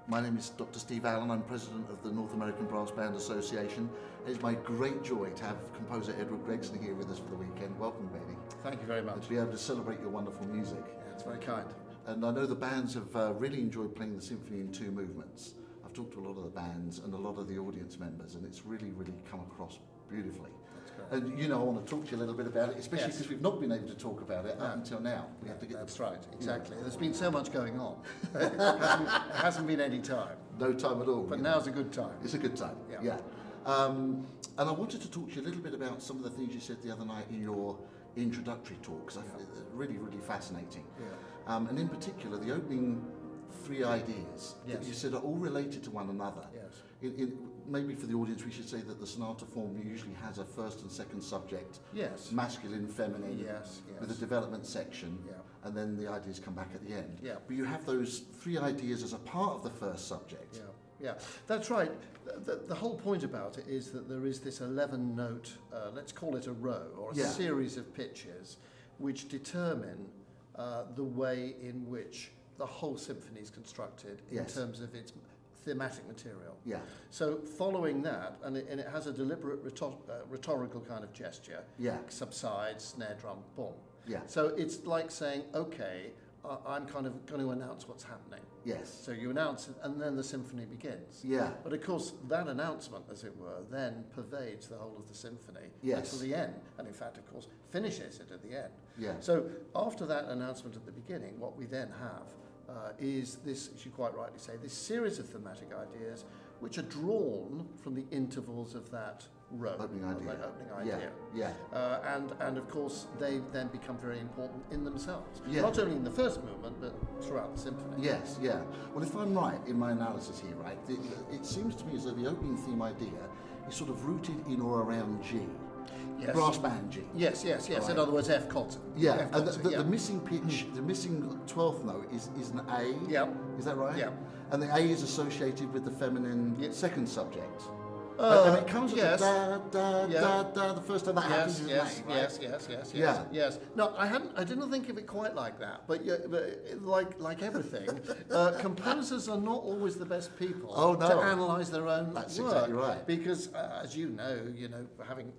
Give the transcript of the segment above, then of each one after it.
My name is Dr. Steve Allen. I'm president of the North American Brass Band Association. It's my great joy to have composer Edward Gregson here with us for the weekend. Welcome, baby. Thank you very much. To be able to celebrate your wonderful music. Yeah, it's very kind. And I know the bands have really enjoyed playing the symphony in two movements. I've talked to a lot of the bands and a lot of the audience members, and it's really come across beautifully. And you know, I want to talk to you a little bit about it, especially because we've not been able to talk about it up until now. We have to get that's right, exactly. There's been so much going on. It hasn't been any time. No time at all. But now's a good time. It's a good time, yeah. And I wanted to talk to you a little bit about some of the things you said the other night in your introductory talk, because I find it really fascinating. Yeah. And in particular, the opening three ideas that you said are all related to one another. Yes. Maybe for the audience we should say that the sonata form usually has a first and second subject, masculine, feminine, with a development section, and then the ideas come back at the end. Yeah. But you have those three ideas as a part of the first subject. Yeah, that's right. The whole point about it is that there is this 11-note, let's call it a row, or a series of pitches, which determine the way in which the whole symphony is constructed in terms of its thematic material. Yeah. So following that, and it has a deliberate rhetorical kind of gesture. Yeah. Subside, snare drum, boom. Yeah. So it's like saying, okay, I'm kind of going to announce what's happening. Yes. So you announce it, and then the symphony begins. Yeah. But of course, that announcement, as it were, then pervades the whole of the symphony until the end, and in fact, of course, finishes it at the end. Yeah. So after that announcement at the beginning, what we then have is this, as you quite rightly say, this series of thematic ideas which are drawn from the intervals of that row. Opening idea. Yeah. And of course, they then become very important in themselves. Yeah. Not only in the first movement, but throughout the symphony. Yes, yeah. Well, if I'm right in my analysis here, right, it seems to me as though the opening theme idea is sort of rooted in or around G. Yes. Brass band G. Yes. Right. In other words, F concert. Yeah, F concert, and the missing pitch, the missing 12th note is an A. Yeah. Is that right? Yeah. And the A is associated with the feminine second subject. And it comes as a da, the first time that happens is an A, right? Yes. No, I didn't think of it quite like that, but like everything, composers are not always the best people to analyse their own work. Exactly right. Because as you know, having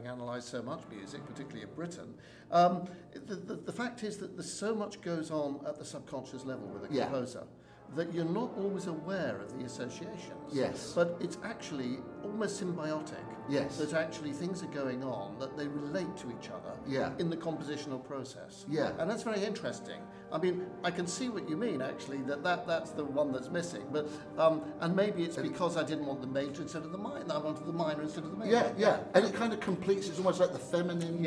analysed so much music, particularly in Britain, the fact is that there's so much goes on at the subconscious level with a composer that you're not always aware of the associations. Yes. But it's actually almost symbiotic. Yes. That actually things are going on, that they relate to each other in the compositional process. Yeah. And that's very interesting. I mean, I can see what you mean, actually, that's the one that's missing. But and maybe it's because I didn't want the major instead of the minor. I wanted the minor instead of the major. Yeah. And it kind of completes, it's almost like the feminine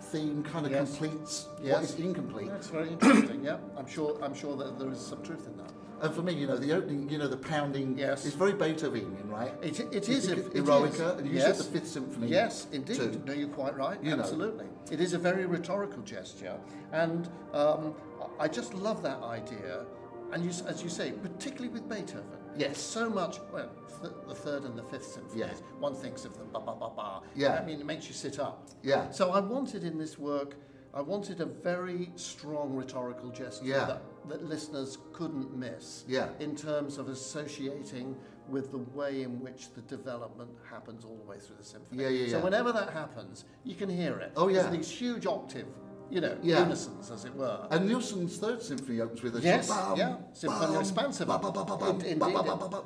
theme kind of completes what is incomplete. That's very interesting, I'm sure that there is some truth in that. And for me, the opening, the pounding is very Beethovenian, right? It is. Eroica, and you said the Fifth Symphony. Yes, indeed. Too. No, you're quite right. Absolutely. It is a very rhetorical gesture, and I just love that idea. And as you say, particularly with Beethoven. Yes. So much, the third and the fifth symphonies, one thinks of them, ba-ba-ba-ba. Yeah. I mean, it makes you sit up. Yeah. So I wanted in this work, a very strong rhetorical gesture that listeners couldn't miss in terms of associating with the way in which the development happens all the way through the symphony. So whenever that happens, you can hear it. Oh, yeah. There's these huge octave, unisons, as it were. And Nielsen's Third Symphony opens with a Symphony Expansiva. Indeed,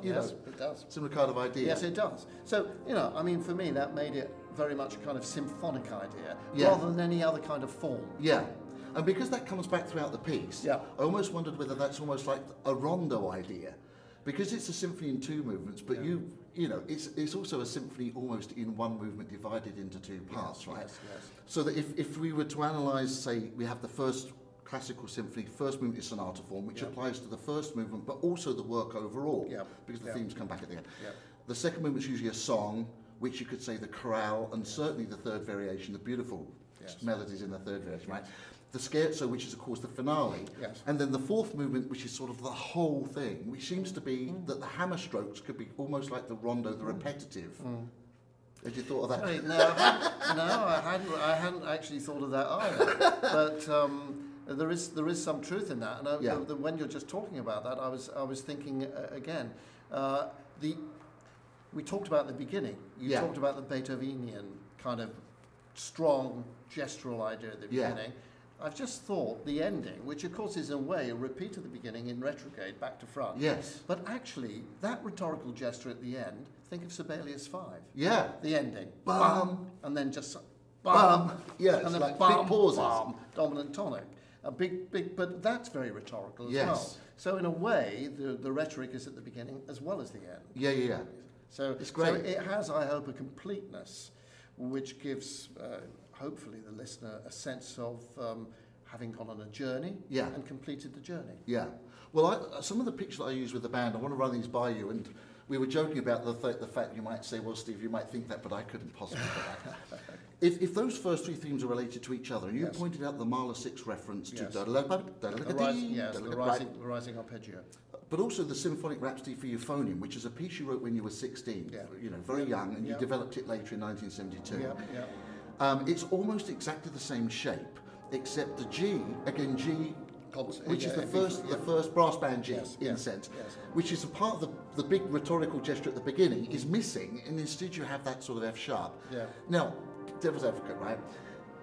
yes, it does. Similar kind of idea. Yes, it does. So, I mean, for me, that made it very much a kind of symphonic idea, rather than any other kind of form. Yeah. And because that comes back throughout the piece, I almost wondered whether that's almost like a rondo idea. Because it's a symphony in two movements, but it's also a symphony almost in one movement divided into two parts, right? Yes. So that if we were to analyse, say, we have the first classical symphony, first movement is sonata form, which applies to the first movement, but also the work overall, because the themes come back at the end. The second movement is usually a song, which you could say the chorale, and certainly the third variation, the beautiful melodies in the third variation, right? The scherzo, which is of course the finale, and then the fourth movement, which is sort of the whole thing, which seems to be that the hammer strokes could be almost like the rondo, the repetitive. Had you thought of that? Sorry, no, I hadn't actually thought of that either. But There is some truth in that, and when you're just talking about that, I was thinking again. We talked about the beginning. You talked about the Beethovenian kind of strong gestural idea at the beginning. I've just thought the ending, which of course is in a way a repeat of the beginning in retrograde, back to front. Yes. But actually, that rhetorical gesture at the end, think of Sibelius 5. Yeah. The ending. Bum. And then just bum. Yeah, and then like bum, big pauses. Bum, dominant tonic. A big, but that's very rhetorical as well. So in a way, the rhetoric is at the beginning as well as the end. Yeah. So it's great. So it has, I hope, a completeness which gives, hopefully, the listener a sense of having gone on a journey and completed the journey. Yeah. Well, some of the pictures that I use with the band, I want to run these by you, and we were joking about the fact you might say, well, Steve, you might think that, but I couldn't possibly do that. If those first three themes are related to each other, and you pointed out the Mahler 6 reference to the rising arpeggio. But also the symphonic Rhapsody for euphonium, which is a piece you wrote when you were 16, you know, very young, and you developed it later in 1972. It's almost exactly the same shape, except the G, again G, which is the first brass band G in sense, which is a part of the big rhetorical gesture at the beginning, is missing, and instead you have that sort of F sharp. Now, devil's advocate, right?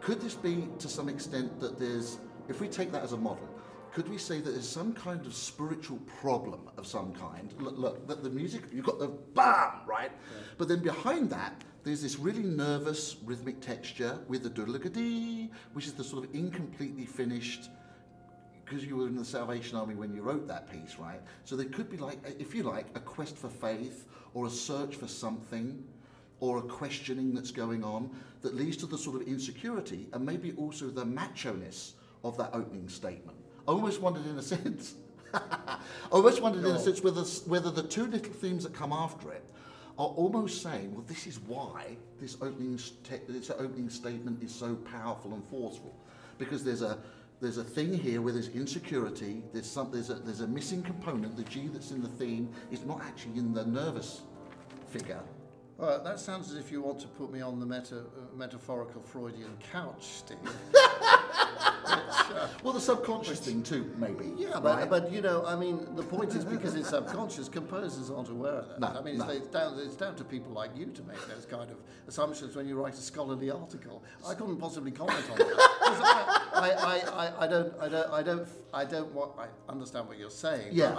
Could this be to some extent that there's, if we take that as a model, could we say that there's some kind of spiritual problem of some kind? Look, the music, you've got the bam, right? But then behind that, there's this really nervous rhythmic texture with the doodle-ga-dee, which is the sort of incompletely finished, because you were in the Salvation Army when you wrote that piece, right? So there could be, like, if you like, a quest for faith, or a search for something, or a questioning that's going on that leads to the sort of insecurity and maybe also the macho-ness of that opening statement. I almost wondered in a sense, whether the two little themes that come after it are almost saying, well, this is why this opening statement is so powerful and forceful, because there's a thing here where there's insecurity, there's a missing component. The G that's in the theme is not actually in the nervous figure. Well, that sounds as if you want to put me on the metaphorical Freudian couch, Steve. Well, the subconscious thing too, maybe. Yeah, right? but you know, I mean, the point is because it's subconscious, composers aren't aware of that. No, I mean, it's down to people like you to make those kind of assumptions when you write a scholarly article. I couldn't possibly comment on that. I understand what you're saying. But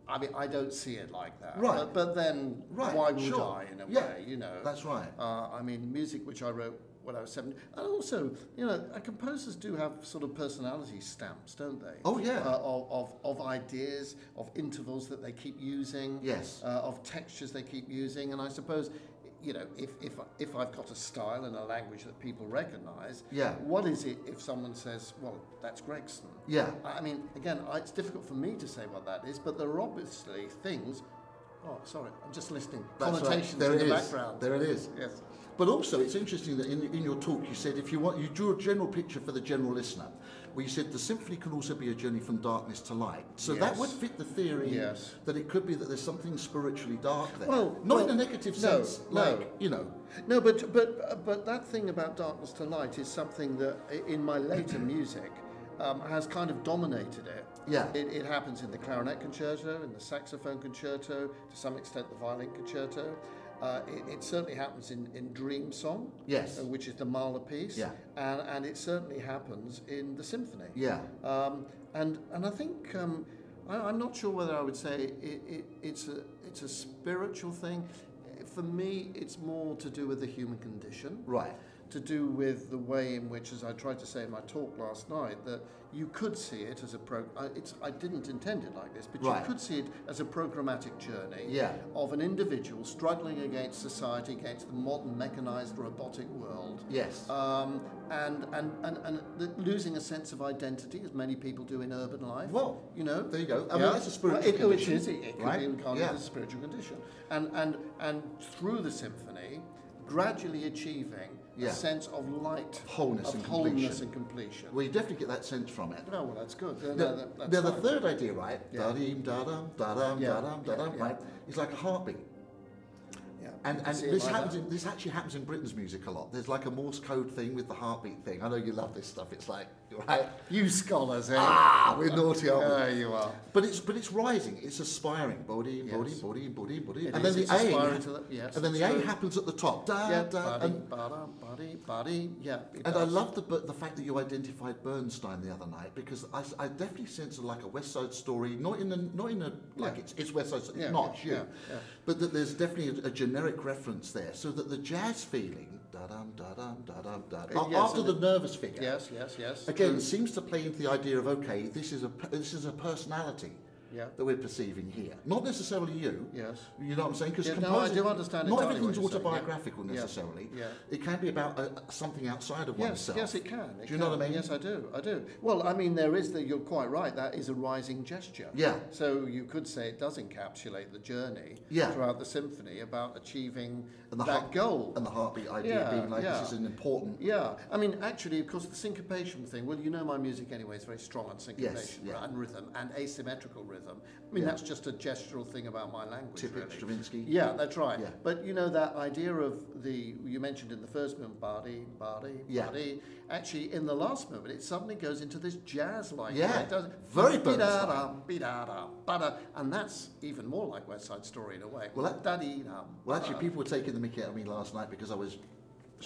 I don't see it like that. Right. But then, why would I, in a way, you know? That's right. I mean, music which I wrote when I was 7, and also, you know, composers do have sort of personality stamps, don't they? Oh, yeah. Of ideas, of intervals that they keep using. Yes. Of textures they keep using, and I suppose, you know, if I've got a style and a language that people recognise, what is it if someone says, well, that's Gregson? Yeah. I mean, again, it's difficult for me to say what that is, but there are obviously things. Oh, sorry, I'm just listening. Connotations in the background. There it is. Yes. But also, it's interesting that in your talk you said you drew a general picture for the general listener, where you said the symphony can also be a journey from darkness to light. So that would fit the theory that it could be that there's something spiritually dark there. Well, not in a negative sense, you know. No, but that thing about darkness to light is something that in my later music has kind of dominated it. Yeah. It happens in the clarinet concerto, in the saxophone concerto, to some extent the violin concerto. It certainly happens in Dream Song, which is the Mahler piece, and it certainly happens in the symphony. Yeah. And I think I'm not sure whether I would say it's a spiritual thing. For me, it's more to do with the human condition. Right. To do with the way in which, as I tried to say in my talk last night, that you could see it as I didn't intend it like this, but you could see it as a programmatic journey of an individual struggling against society, against the modern mechanized robotic world. Yes. And losing a sense of identity, as many people do in urban life. Well, you know, there you go. I mean, that's a spiritual condition. It could be incarnate as a spiritual condition. And through the symphony, gradually achieving a sense of light, wholness and completion. Well, you definitely get that sense from it. No, well, that's good. Now, the third idea, right? Da-dee, da-dum, da-dum, da-dum, da-dum, right? It's like a heartbeat. Yeah. And this actually happens in Britain's music a lot. There's like a Morse code thing with the heartbeat thing. I know you love this stuff. It's like, Right? You scholars, eh? Ah, we're naughty, aren't we? There you are. But it's rising. It's aspiring. Body, body, body, body, body. And then the yes, and then the A happens at the top. Da, yeah, da, body. Yeah. And I love the fact that you identified Bernstein the other night, because I definitely sense like a West Side Story, not in a like it's West Side Story, not you, but that there's definitely a generic reference there, so that the jazz feeling, da-dum, da-dum, da-dum, da-dum, after the nervous figure, yes, again seems to play into the idea of, okay, this is a personality. That we're perceiving here, not necessarily you. Yes. You know what I'm saying? Because I do understand. Not everything's autobiographical necessarily. Yeah. It can be about something outside of oneself. Yes, it can. Do you know what I mean? Yes, I do. Well, I mean, there is you're quite right. That is a rising gesture. Yeah. So you could say it does encapsulate the journey throughout the symphony about achieving that goal. And the heartbeat idea being like this is an important. Yeah. I mean, actually, of course, the syncopation thing. Well, you know, my music anyway is very strong on syncopation and rhythm and asymmetrical rhythm. I mean, that's just a gestural thing about my language. Typical Stravinsky. Yeah, that's right. Yeah. But you know, that idea of you mentioned in the first movement, body. Actually, in the last movement, it suddenly goes into this jazz-like. Yeah, it does very Bernstein. And that's even more like West Side Story in a way. Well, actually, people were taking the mickey out of me last night because I was.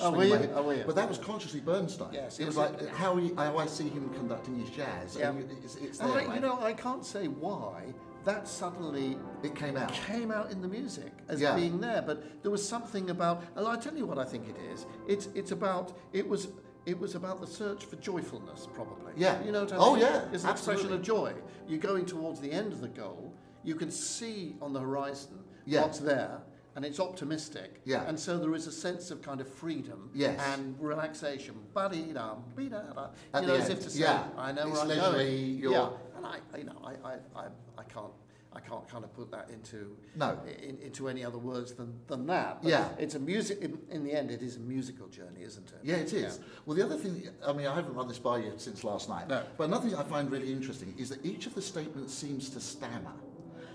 Were you? But that was consciously Bernstein. Yes, it was like how I see him conducting his jazz. Yeah. And it's there, right? You know, I can't say why that suddenly came out in the music as being there, but there was something about. And I tell you what I think it is. It was about the search for joyfulness, probably. Yeah. You know what I mean? Oh yeah. It's an expression of joy. You're going towards the end of the goal. You can see on the horizon what's there. And it's optimistic, and so there is a sense of kind of freedom and relaxation. You know, as if to say, I know where I'm going. And I can't kind of put that into any other words than that. But it's a music. In the end, it is a musical journey, isn't it? Yeah, it is. Well, the other thing, I mean, I haven't run this by you since last night. No. But another thing I find really interesting is that each of the statements seems to stammer.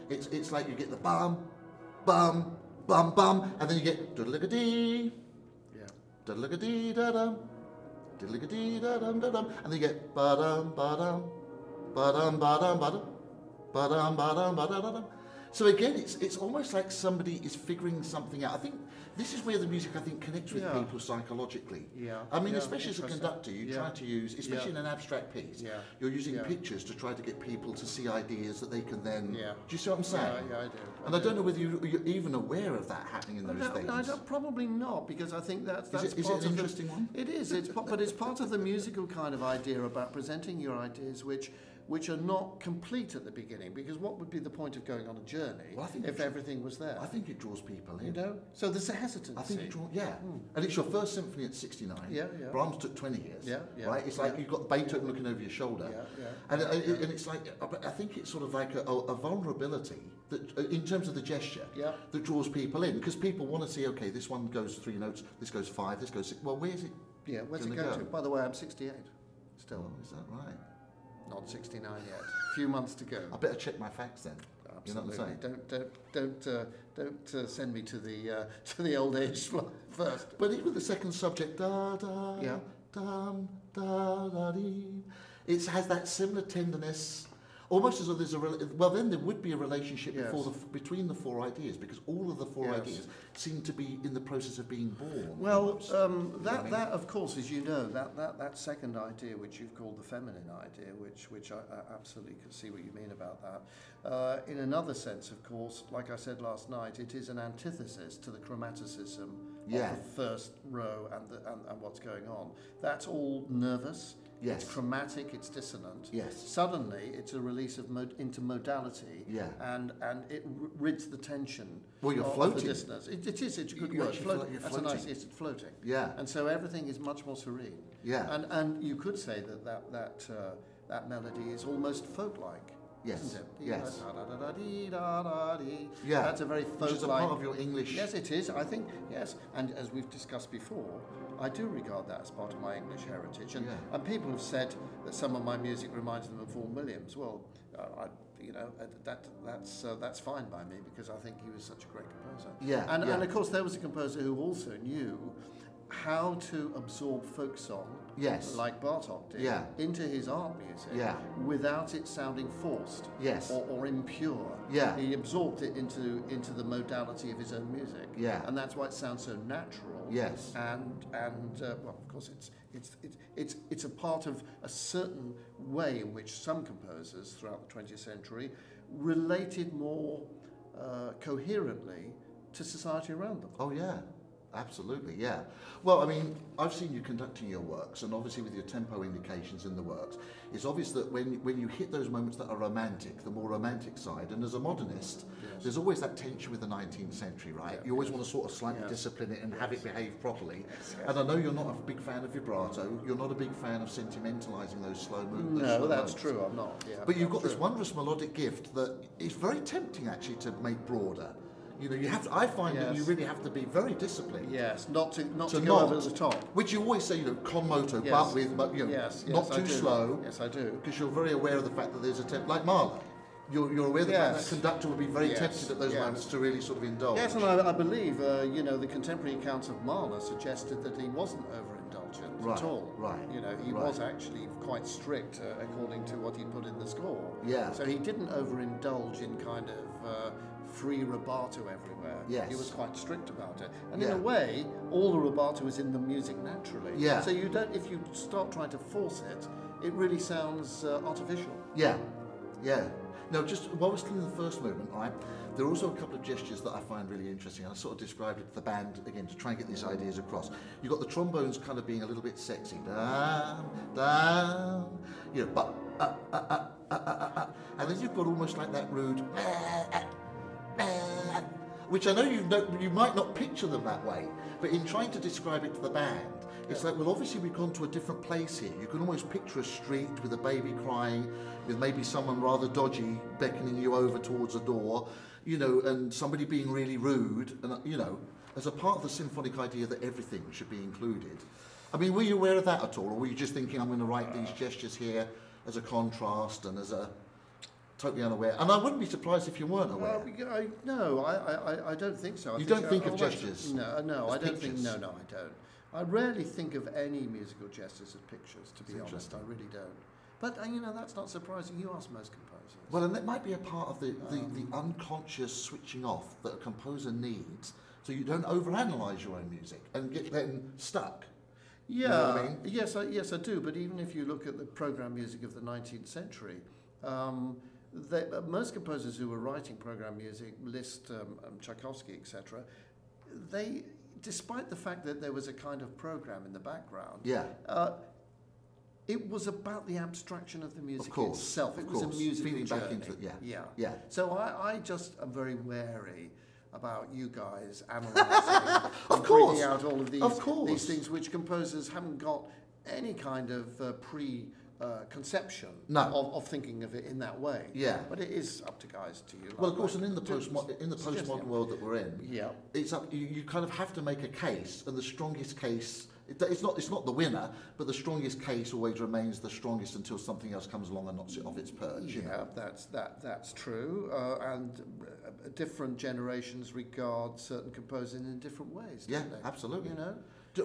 It's like you get the bum, bum. Bum bum, and then you get doodle-a-dee, doodle-a-dee da-dum, doodle-a-dee da-dum da-dum, and then you get ba-dum ba-dum, ba-dum ba-dum ba-dum, ba-dum ba-dum ba-dum. So again, it's almost like somebody is figuring something out. I think this is where the music, I think, connects with people psychologically. Yeah. I mean, especially as a conductor, you try to use, especially in an abstract piece, you're using pictures to try to get people to see ideas that they can then. Do you see what I'm saying? Yeah, I do. And I don't know whether you're even aware of that happening in those things. No, probably not, because I think that's is it an interesting one? It is. But it's part of the musical kind of idea about presenting your ideas, which are not complete at the beginning, because what would be the point of going on a journey if everything was there? I think it draws people in. You know? So there's a hesitancy. I think it draws, And it's your first symphony at 69. Yeah. Brahms took 20 years. Right? It's like you've got Beethoven looking over your shoulder. And it's like, I think it's sort of like a vulnerability that, in terms of the gesture, that draws people in, because people want to see, okay, this one goes 3 notes, this goes 5, this goes 6. Well, where's it? Yeah, where's it going to? By the way, I'm 68 still. Oh, is that right? Not 69 yet. A few months to go. I better check my facts then. Absolutely. You know what I'm saying? Don't send me to the old age first. But even the second subject, da da dum da da dee, it has that similar tenderness. Almost as though there's then there would be a relationship between the 4 ideas, because all of the 4 ideas seem to be in the process of being born. Well, that of course, as you know, that second idea, which you've called the feminine idea, which I absolutely can see what you mean about that. In another sense, of course, like I said last night, it is an antithesis to the chromaticism of the first row and what's going on. That's all nervous. Yes. It's chromatic, it's dissonant. Yes. Suddenly, it's a release of into modality. Yeah. And it rids the tension. Well, you're floating. Of the dissonance. It's a good you word. Feel like you're That's floating. it's floating. Yeah. And so everything is much more serene. Yeah. And you could say that melody is almost folk-like. Yes. Isn't it? Yes. Yeah. That's a very folk-like. Which is a part of your English. Yes, it is. I think, yes. And as we've discussed before, I do regard that as part of my English heritage. And people have said that some of my music reminds them of Vaughan Williams. Well, that's fine by me, because I think he was such a great composer. Yeah. And of course, there was a composer who also knew how to absorb folk song Yes. like Bartók did, Yeah. into his art music, Yeah. without it sounding forced, Yes. or impure. Yeah. He absorbed it into the modality of his own music, Yeah. and that's why it sounds so natural. Yes. And well, of course, it's a part of a certain way in which some composers throughout the 20th century related more coherently to society around them. Oh yeah, absolutely, yeah. Well, I mean, I've seen you conducting your works, and obviously with your tempo indications in the works, it's obvious that when you hit those moments that are romantic, the more romantic side, and as a modernist, Yes. there's always that tension with the 19th century, right? Yeah, you always yes. want to sort of slightly Yes. discipline it and have it behave properly. Yes. And I know you're not a big fan of vibrato, you're not a big fan of sentimentalising those slow movements. No, that's true, I'm not. Yeah, But you've got that's this true. wondrous melodic gift that is very tempting actually to make broader. You know, you have to, I find that you Yes. really have to be very disciplined. Yes, not to To go not- over the top. Which you always say, you know, con moto, Yes. but with, you know, Yes, not I too do. slow. Yes, I do. Because you're very aware of the fact that there's a like Mahler. You're aware of the fact that Yes. conductor would be very Yes. tempted at those Yes. moments to really sort of indulge. Yes, and I believe, you know, the contemporary accounts of Mahler suggested that he wasn't overindulgent Right, at all. right, You know, he right. was actually quite strict according to what he put in the score. Yeah. So he didn't overindulge in kind of free rubato everywhere. Yes. He was quite strict about it. And Yeah. in a way, all the rubato is in the music naturally. Yeah. So you don't, if you start trying to force it, it really sounds artificial. Yeah, yeah. No, just while we're still in the first movement, right, there are also a couple of gestures that I find really interesting. I sort of described it to the band again to try and get these ideas across. You've got the trombones kind of being a little bit sexy. Down, down, you know, but, and then you've got almost like that rude, which I know you might not picture them that way, but in trying to describe it to the band, it's like, well, obviously we've gone to a different place here. You can almost picture a street with a baby crying, with maybe someone rather dodgy beckoning you over towards a door, you know, and somebody being really rude, and, you know, as a part of the symphonic idea that everything should be included. I mean, were you aware of that at all, or were you just thinking, I'm going to write these gestures here as a contrast and as a... Totally unaware, and I wouldn't be surprised if you weren't aware. No, I don't think so. You don't think of gestures? No, I don't think. pictures? No, I don't. I rarely think of any musical gestures as pictures. To be honest, I really don't. But you know, that's not surprising. You ask most composers. Well, and that might be a part of the unconscious switching off that a composer needs, so you don't overanalyze your own music and get then stuck. Yeah, You know what I mean? yes, I do. But even if you look at the program music of the 19th century. Most composers who were writing program music, Liszt, Tchaikovsky, etc., they, despite the fact that there was a kind of program in the background, it was about the abstraction of the music itself. It was a musical feeding journey. back into it. Yeah. So I just am very wary about you guys analysing and bringing out all of these things which composers haven't got any kind of conception of thinking of it in that way. Yeah. But it is up to guys to you. Well, of course, and in the postmodern world that we're in, it's up. You kind of have to make a case, and the strongest case. It's not the winner, but the strongest case always remains the strongest until something else comes along and knocks it off its perch. Yeah, you know? that's true. And different generations regard certain composers in different ways. Yeah, don't they? absolutely. You know.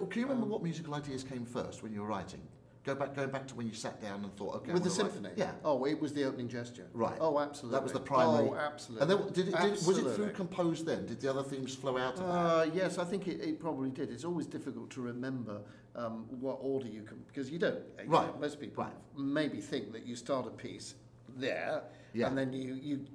Can you remember what musical ideas came first when you were writing? Going back to when you sat down and thought, okay, with the symphony. Yeah. Oh, it was the opening gesture. Right. Oh, absolutely. That was the primary. Oh, absolutely. And then, was it through composed then? Did the other themes flow out of that? Yes, I think it probably did. It's always difficult to remember what order you can, because you don't. Right. You know, most people maybe think that you start a piece there, and then you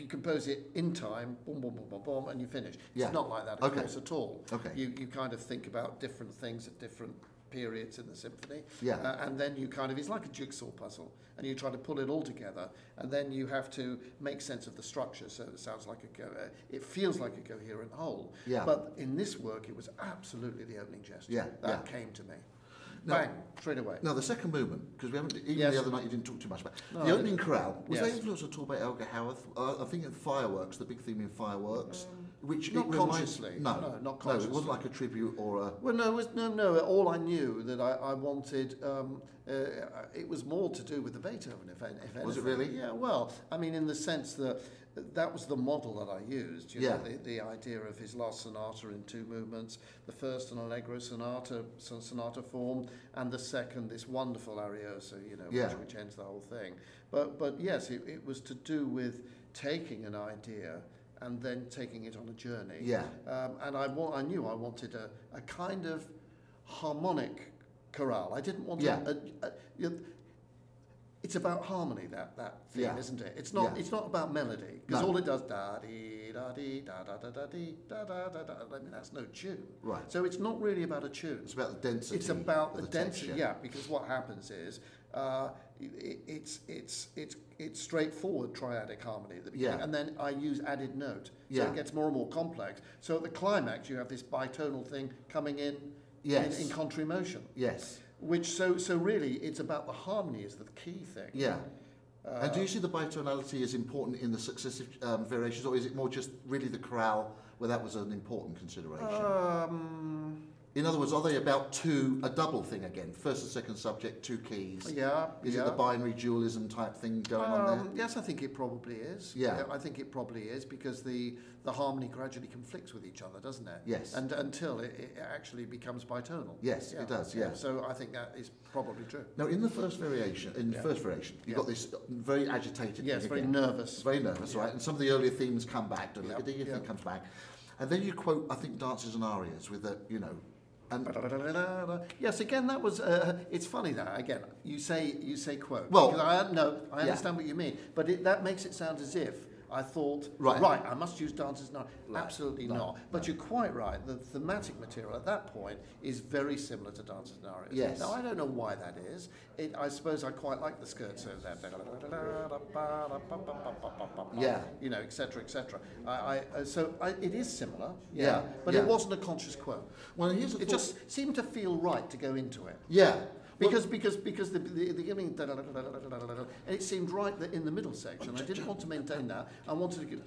compose it in time, boom, boom, boom, boom, boom, and you finish. It's not like that, of course, at all. Okay. You kind of think about different things at different periods in the symphony, and then you kind of, it's like a jigsaw puzzle, and you try to pull it all together, and then you have to make sense of the structure, so it sounds like it feels like a coherent whole. But in this work, it was absolutely the opening gesture that came to me. Bang, straight away. Now, the second movement, because we haven't, even the other night you didn't talk too much about. No, the opening chorale, was Yes. that influenced at all by Elgar Howarth? I think in Fireworks, the big theme in Fireworks, which Not it reminds- consciously. No, not consciously. No, it wasn't like a tribute or a... Well, no, it was, no. All I knew that I wanted, it was more to do with the Beethoven, if anything. Was it really? Yeah. Well, I mean, in the sense that that was the model that I used. You Yeah. know, the idea of his last sonata in 2 movements, the first an allegro sonata form, and the second this wonderful arioso, you know, Yeah. which ends the whole thing. But yes, it was to do with taking an idea and then taking it on a journey. Yeah. And I knew I wanted a kind of harmonic chorale. I didn't want it's about harmony, that theme, Yeah. isn't it? It's not Yeah. it's not about melody, because No. all it does da dee da dee da da da da dee da da da da. I mean, that's no tune. Right. So it's not really about a tune. It's about the density. It's about of the the density, texture. yeah. Because what happens is it's straightforward triadic harmony at the beginning, Yeah. and then I use added note, so Yeah. it gets more and more complex. So at the climax, you have this bitonal thing coming in Yes. in contrary motion. Yes. Which so really it's about the harmony is the key thing. Yeah. And do you see the bitonality as important in the successive variations, or is it more just really the chorale where that was an important consideration? In other words, are they about a double thing again? First and second subject, 2 keys? Yeah. Is it the binary dualism type thing going on there? Yes, I think it probably is. Yeah. I think it probably is, because the harmony gradually conflicts with each other, doesn't it? Yes. And until it actually becomes bitonal. Yes, it does, yeah. So I think that is probably true. Now, in the first variation, you've got this very agitated Yes, thing very again. nervous. Very nervous, right? And some of the earlier themes come back. Yeah, Thing comes back. And then you quote, I think, dances and arias with the, you know, and yes, again, that was. It's funny that again you say quote. Well, because I understand what you mean, but that makes it sound as if I thought Right. I must use dances now. Right. Absolutely No, not. But no. you're quite right. The thematic material at that point is very similar to dances and arias. Yes. Now I don't know why that is. I suppose I quite like the scherzo. Yeah. You know, etc., etc. It is similar. Yeah, But yeah. it wasn't a conscious quote. well, here's the It just seemed to feel right to go into it. yeah. Because the beginning, and it seemed right that in the middle section, I didn't want to maintain that. I wanted to get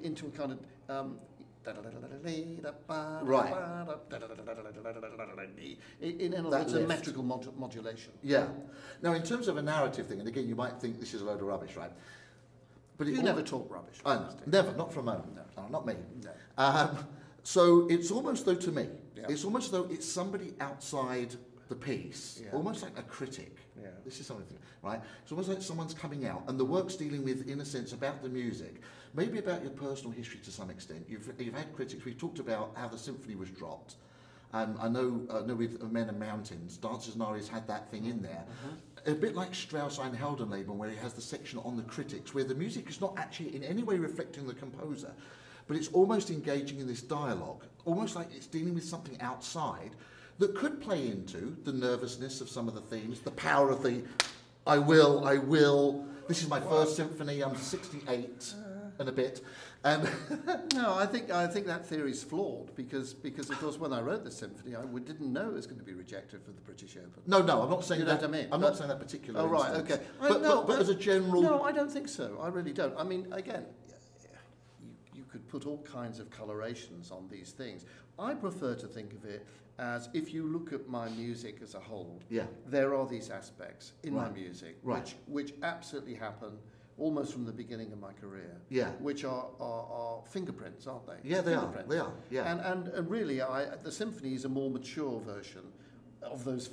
into a kind of Right. in other That words, a lift. metrical modulation. Yeah. Now, in terms of a narrative thing, and again, you might think this is a load of rubbish, right? But You never talk rubbish. Never, not for a moment. No, not me. No. So it's almost though to me, Yeah. it's almost though it's somebody outside the piece, Yeah. almost like a critic. Yeah. This is something, right? It's almost like someone's coming out, and the work's dealing with, in a sense, about the music, maybe about your personal history to some extent. You've had critics. We've talked about how the symphony was dropped. I know with Men and Mountains, Dances and Arias had that thing in there. A bit like Strauss ein Heldenleben, where he has the section on the critics, where the music is not actually in any way reflecting the composer, but it's almost engaging in this dialogue, almost like it's dealing with something outside that could play into the nervousness of some of the themes, the power of the I will. This is my first symphony, I'm 68 and a bit. And No, I think that theory is flawed because of course when I wrote the symphony, I didn't know it was going to be rejected for the British Open. no, I'm not saying You know that. what I mean? I'm not saying that particular. Oh right, instance. okay. But as a general. No, I don't think so. I really don't. I mean, again, you could put all kinds of colorations on these things. I prefer to think of it as if you look at my music as a whole. Yeah. There are these aspects in my Right. music Right. which absolutely happen almost from the beginning of my career. Yeah. Which are fingerprints, aren't they? Yeah, they are. Fingerprints. They are. Yeah. And really, the symphony is a more mature version of those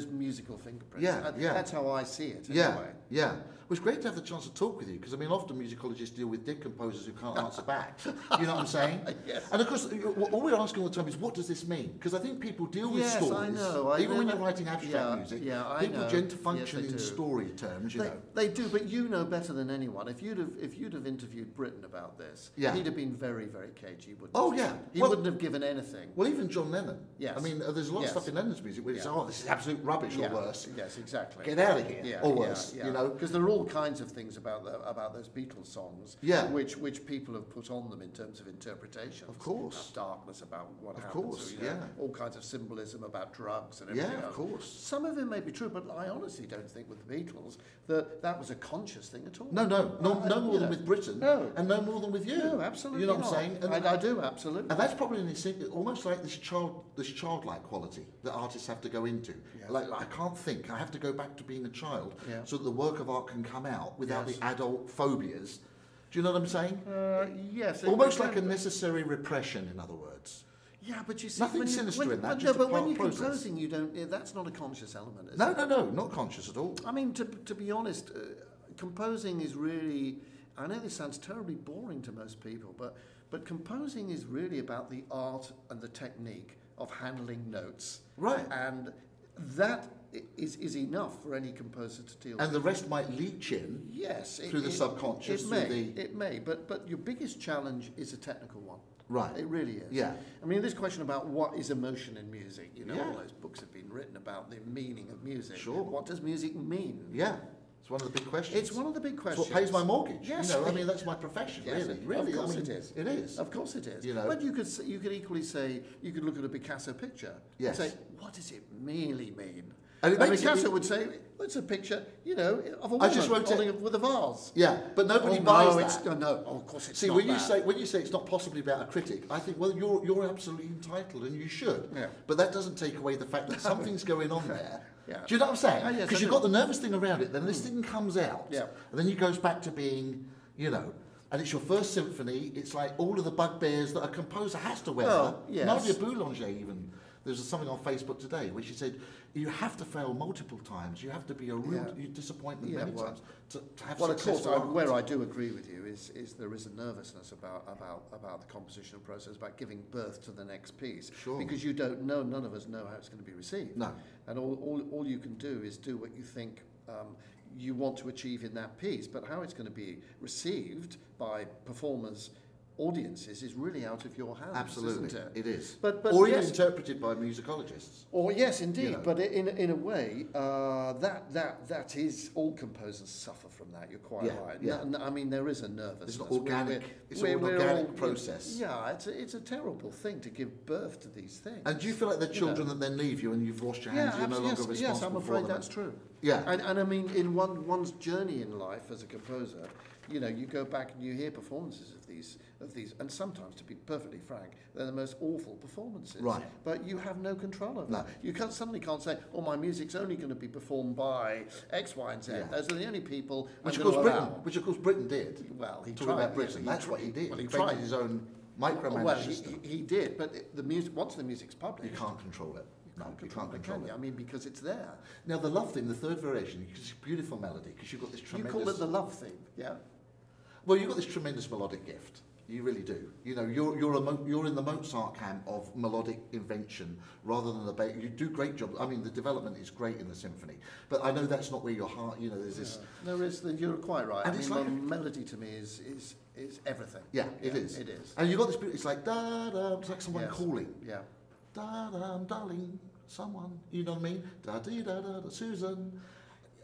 musical fingerprints. Yeah, And yeah. That's how I see it. Yeah, Anyway. yeah. It was great to have the chance to talk with you because I mean, often musicologists deal with dead composers who can't answer back. You know what I'm saying? Yes. And of course, all we're asking all the time is, what does this mean? Because I think people deal with Yes, stories. I know. Even when you're writing abstract Yeah, music, yeah, I people know. tend to Yes, function they in do. story terms. You know. They do, but you know better than anyone. If you'd have interviewed Britain about this, Yeah. he'd have been very, very cagey, wouldn't Oh, he? yeah. He Well- wouldn't have given anything. Well, even John Lennon. Yes. I mean, there's a lot Yes. of stuff in Lennon's music where you say, Yeah. "Oh, this is absolute rubbish," or worse. Yes, exactly. Get out of here, Yeah, or worse. yeah. You know. Because there are all kinds of things about those Beatles songs, Yeah. which people have put on them in terms of interpretation. Of course. About darkness, about what Of happens. course, you know, yeah. All kinds of symbolism about drugs and everything Yeah, of else. course. Some of it may be true, but I honestly don't think with the Beatles that was a conscious thing at all. No more you than know. with Britain. No. And no more than with you. No, absolutely You know what not. I'm saying? And I do, absolutely. And that's probably almost like this childlike quality that artists have to go into. Yes. Like, I can't think. I have to go back to being a child Yeah. so that the work of art can come out without Yes. the adult phobias Do you know what I'm saying? Yes. Almost like a necessary repression, in other words. Yeah, but you see, nothing sinister in that. No, but when you're composing, you don't. That's not a conscious element. Is it? No, not conscious at all. I mean, to be honest, composing is really. I know this sounds terribly boring to most people, but composing is really about the art and the technique of handling notes. Right. And that is enough for any composer to deal with. And the rest might leach in. Yes. Through the subconscious. It may. But your biggest challenge is a technical one. Right. It really is. Yeah. I mean, this question about what is emotion in music, you know, yeah. all those books have been written about the meaning of music. Sure. What does music mean? Yeah. It's one of the big questions. It's one of the big questions. It's what pays my mortgage. Yes. You know, I mean, that's my profession, yes. really. Of course I mean, it is. It is. Of course it is. You know. But you could equally say, you could look at a Picasso picture yes. and say, what does it really mean? And Picasso would say, well, it's a picture, you know, of a woman holding with a vase. Yeah, but nobody buys that. No, of course it's See, not when that. you say it's not possibly about a critic, I think, well, you're absolutely entitled and you should. Yeah. But that doesn't take away the fact that something's going on there. Yeah. Do you know what I'm saying? Yes, because you've got the nervous thing around it, then this thing comes out, yeah. and then it goes back to being, you know, and it's your first symphony. It's like all of the bugbears that a composer has to weather. Oh, yes. Nadia Boulanger even. There's something on Facebook today where she said, you have to fail multiple times. You have to be a real disappointment many times to have successful of course, where I do agree with you is there is a nervousness about the compositional process, about giving birth to the next piece. Sure. Because you don't know, none of us know how it's going to be received. No. And all you can do is do what you think you want to achieve in that piece, but how it's going to be received by performers, audiences, is really out of your hands. Absolutely, isn't it? it is. But or yes, even interpreted by musicologists. Or yes, indeed. You know. But in a way, that is, all composers suffer from that. You're quite right. Yeah. I mean, there is a nervousness. It's not organic. It's an organic process. Yeah, it's a terrible thing to give birth to these things. And do you feel like they're children that then leave you and you've washed your hands? You're no longer responsible. Yes, I'm afraid that's true. Yeah. And I mean, in one's journey in life as a composer, you know, you go back and you hear performances of these, and sometimes, to be perfectly frank, they're the most awful performances. Right. But you have no control over No. that. You suddenly can't say, oh, my music's only going to be performed by X, Y, and Z. Yeah. Those are the only people Which I'm of course going to allow. Britain. Which of course Britain did. Well, he Talking tried. about Britain. That's what he did. Well, he created tried his own micromanagement Well, system. he did, but the music. Once the music's published, You can't control it. No, you can't control it. I mean, because it's there. Now the love theme, the third variation, it's a beautiful melody because you've got this tremendous. You call it the love theme, yeah? Well, you've got this tremendous melodic gift. You really do. You know, you're in the Mozart camp of melodic invention rather than the you do great job. I mean, the development is great in the symphony, but I know that's not where your heart. You know, there's this. You're quite right. And I it's mean, like melody to me is everything. Yeah, it is. It is. And you've got this. It's like da da. It's like someone calling. Yeah. Da da, darling, someone. You know what I mean? Da dee da da, Susan.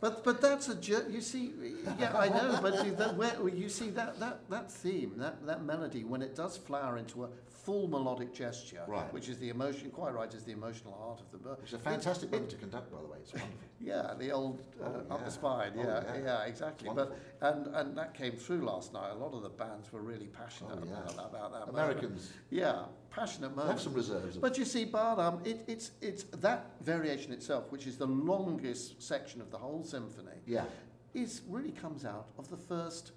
But that's you see, yeah, I know, but where you see that theme, that melody, when it does flower into a full melodic gesture, right. which is the emotion, quite right, is the emotional heart of the bird. It's a fantastic moment to conduct, by the way. It's wonderful. Yeah, the old up the spine. Yeah, exactly. But and that came through last night. A lot of the bands were really passionate about that. Americans. Moment. Yeah, passionate moment. Have some reserves. But you see, Bardam, it's that variation itself, which is the longest section of the whole symphony. Yeah. Really comes out of the first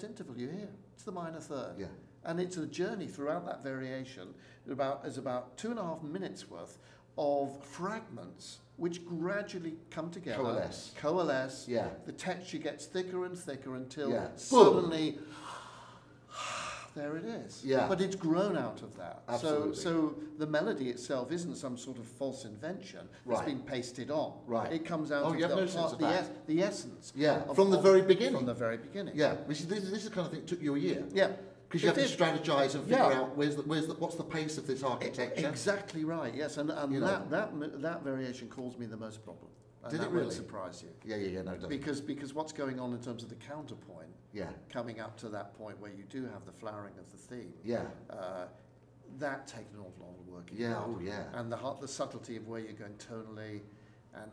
interval you hear. It's the minor third. Yeah. And it's a journey throughout that variation. It's about 2.5 minutes worth of fragments which gradually come together. Coalesce. Yeah. The texture gets thicker and thicker until suddenly there it is. Yeah. But it's grown out of that. Absolutely. So the melody itself isn't some sort of false invention. It's been pasted on. Right. It comes out of you have no sense of that. The essence. Yeah. From the very beginning. From the very beginning. Yeah. This is the kind of thing that took you a year. Yeah. Because you have to strategize and figure out what's the pace of this architecture. Exactly right. Yes, and that variation caused me the most problem. And Did that it really? Won't surprise you? Yeah. No, don't. Because what's going on in terms of the counterpoint? Yeah. Coming up to that point where you do have the flowering of the theme. Yeah. That takes an awful lot of work. Yeah. Oh yeah. And the subtlety of where you're going tonally,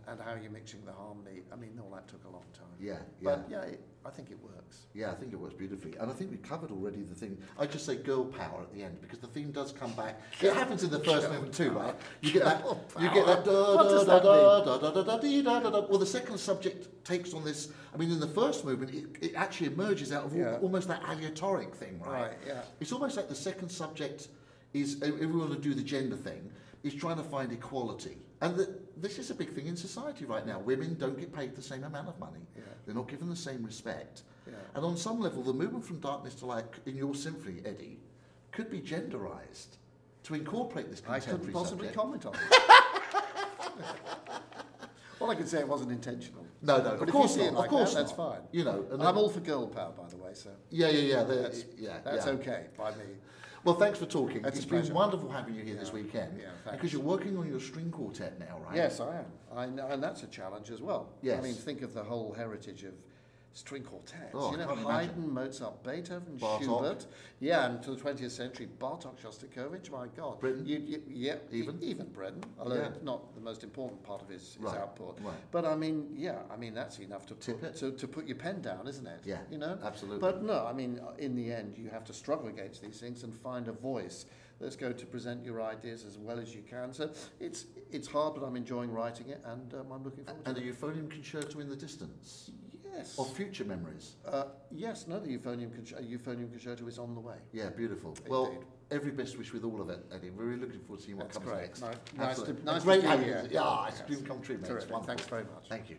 and how you're mixing the harmony. I mean, all that took a long time. Yeah, But yeah, I think it works. Yeah, I think it works beautifully. And I think we covered already the thing. I just say girl power at the end because the theme does come back. It happens in the first movement too, right? You get that da da da da da da da da da da. Well, the second subject takes on this. I mean, in the first movement, it actually emerges out of almost that aleatoric thing, right? Right, yeah. It's almost like the second subject is, if we want to do the gender thing, is trying to find equality. And this is a big thing in society right now. Women don't get paid the same amount of money. Yeah. They're not given the same respect. Yeah. And on some level, the movement from darkness to light in your symphony, Eddie, could be genderized to incorporate this contemporary I couldn't possibly subject. comment on it. Well, I can say it wasn't intentional. No, but of course if you see not. it like Of course that, that's not. fine. You know, and I'm all for girl power, by the way. So that's okay by me. Well, thanks for talking. It's been wonderful having you here this weekend. Yeah, thanks. Because you're working on your string quartet now, right? Yes, I am. I know, and that's a challenge as well. Yes. I mean, think of the whole heritage of string quartets. Oh, you know, Haydn, Mozart, Beethoven, Bartok. Schubert. Yeah, and to the 20th century, Bartok, Shostakovich, my God. Britain. Even Britain, although not the most important part of his output. Right. But I mean, that's enough to put your pen down, isn't it? Yeah, you know? Absolutely. But no, I mean, in the end, you have to struggle against these things and find a voice that's going to present your ideas as well as you can. So it's hard, but I'm enjoying writing it, and I'm looking forward to it. And a euphonium concerto in the distance? Yes. Of future memories? Yes, no, the euphonium concerto is on the way. Yeah, beautiful. Indeed. Well, every best wish with all of it, Eddie. We're really looking forward to seeing what comes next. Nice to great be here. Yeah, it's a dream come true, mate. Terrific. Thanks very much. Thank you.